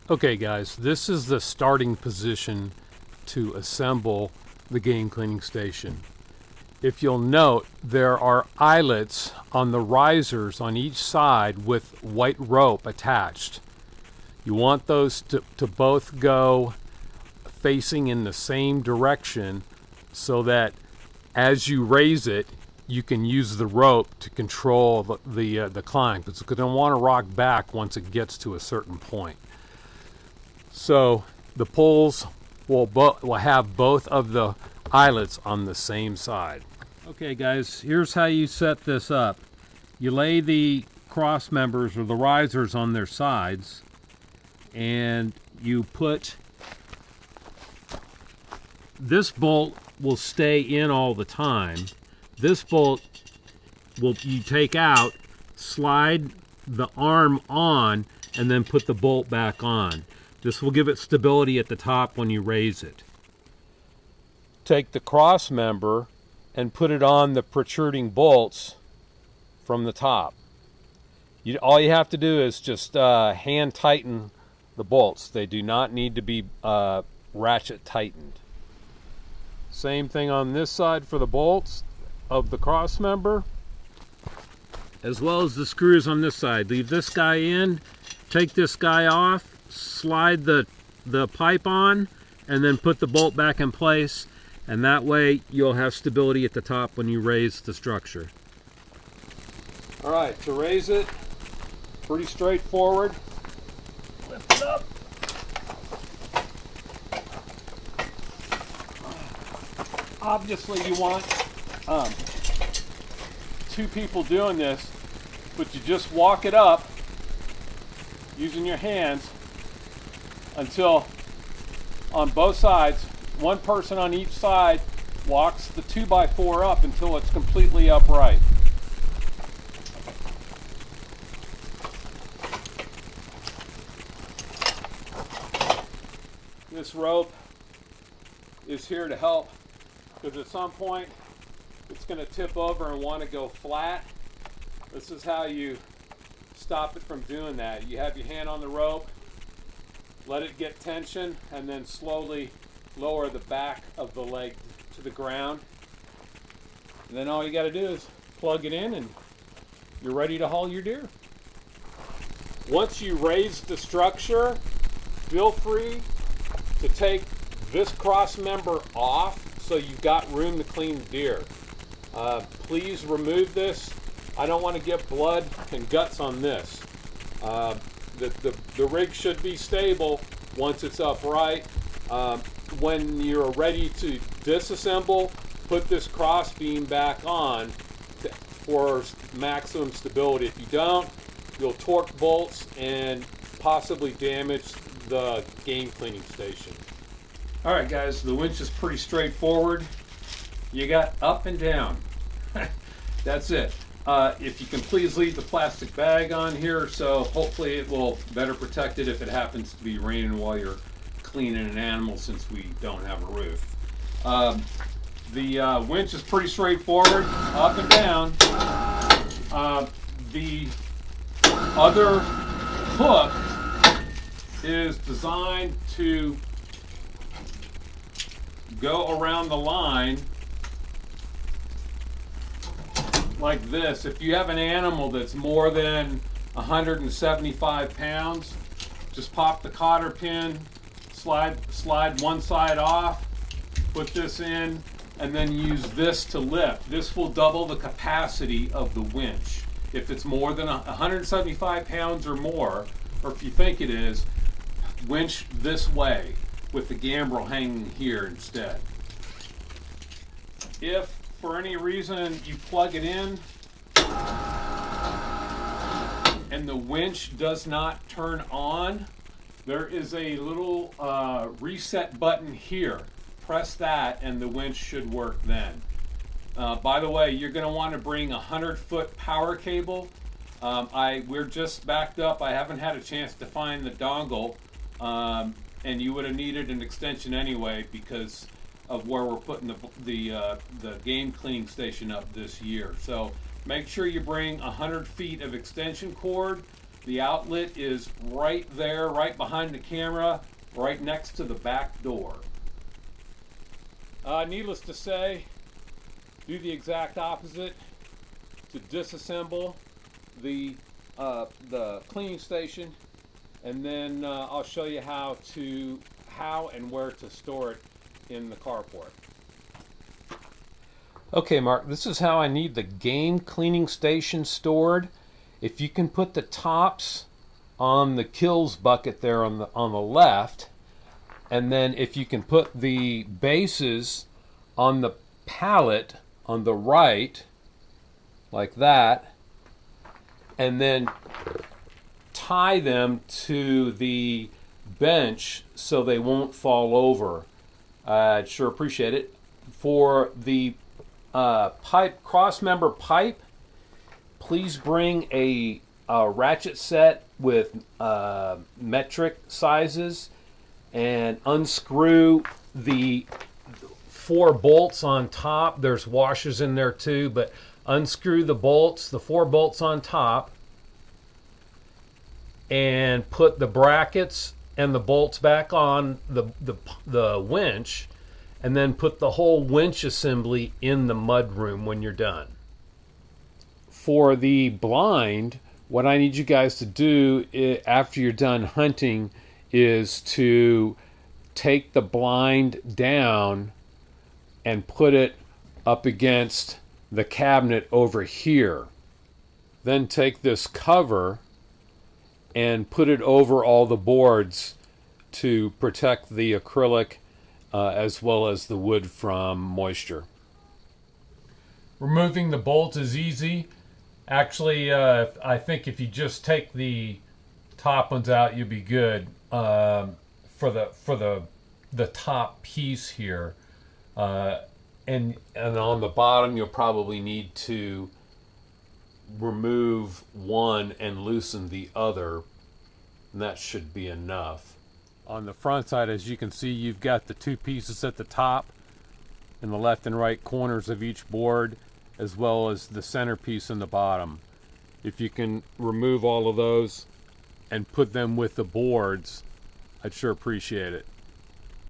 Okay guys, this is the starting position to assemble the game cleaning station. If you'll note, there are eyelets on the risers on each side with white rope attached. You want those to both go facing in the same direction so that as you raise it, you can use the rope to control the climb, because you don't want to rock back once it gets to a certain point. So the poles will have both of the eyelets on the same side. Okay guys, here's how you set this up. You lay the cross members or the risers on their sides, and you put this bolt will stay in all the time. This bolt you take out, slide the arm on, and then put the bolt back on. This will give it stability at the top when you raise it. Take the cross member and put it on the protruding bolts from the top. All you have to do is just hand tighten the bolts. They do not need to be ratchet tightened. Same thing on this side for the bolts of the cross member, as well as the screws on this side. Leave this guy in, take this guy off, slide the pipe on, and then put the bolt back in place, and that way you'll have stability at the top when you raise the structure. Alright, to raise it, pretty straightforward. Lift it up. Obviously you want two people doing this, but you just walk it up using your hands until on both sides, one person on each side walks the 2x4 up until it's completely upright. This rope is here to help, because at some point it's going to tip over and want to go flat. This is how you stop it from doing that. You have your hand on the rope, let it get tension, and then slowly lower the back of the leg to the ground. And then all you got to do is plug it in and you're ready to haul your deer. Once you raise the structure, feel free to take this cross member off so you've got room to clean the deer. Please remove this. I don't want to get blood and guts on this. The rig should be stable once it's upright. When you're ready to disassemble, put this cross beam back on for maximum stability. If you don't, you'll torque bolts and possibly damage the game cleaning station. Alright guys, the winch is pretty straightforward. You got up and down. That's it. If you can please leave the plastic bag on here, so hopefully it will better protect it if it happens to be raining while you're cleaning an animal, since we don't have a roof. The winch is pretty straightforward, up and down. The other hook is designed to go around the line like this. If you have an animal that's more than 175 pounds, just pop the cotter pin, slide one side off, put this in, and then use this to lift. This will double the capacity of the winch. If it's more than 175 pounds or more, or if you think it is, winch this way with the gambrel hanging here instead. If for any reason you plug it in and the winch does not turn on, there is a little reset button here. Press that and the winch should work then. By the way, you're going to want to bring a 100-foot power cable. We're just backed up. I haven't had a chance to find the dongle, and you would have needed an extension anyway because of where we're putting the game cleaning station up this year. So make sure you bring 100 feet of extension cord The outlet is right there, right behind the camera, right next to the back door. Needless to say, do the exact opposite to disassemble the cleaning station, and then I'll show you how and where to store it in the carport. Okay, Mark, this is how I need the game cleaning station stored. If you can put the tops on the kills bucket there on the left, and then if you can put the bases on the pallet on the right, like that, and then tie them to the bench so they won't fall over, I'd sure appreciate it. For the pipe, cross-member pipe, please bring a ratchet set with metric sizes and unscrew the 4 bolts on top. There's washers in there too, but unscrew the bolts, the 4 bolts on top, and put the brackets and the bolts back on the winch, and then put the whole winch assembly in the mud room when you're done. For the blind, what I need you guys to do after you're done hunting is to take the blind down and put it up against the cabinet over here. Then take this cover and put it over all the boards to protect the acrylic as well as the wood from moisture. Removing the bolt is easy. Actually, I think if you just take the top ones out, you'll be good for the top piece here. And on the bottom, you'll probably need to remove one and loosen the other, and that should be enough. On the front side, as you can see, you've got the 2 pieces at the top in the left and right corners of each board, as well as the centerpiece in the bottom. If you can remove all of those and put them with the boards, I'd sure appreciate it.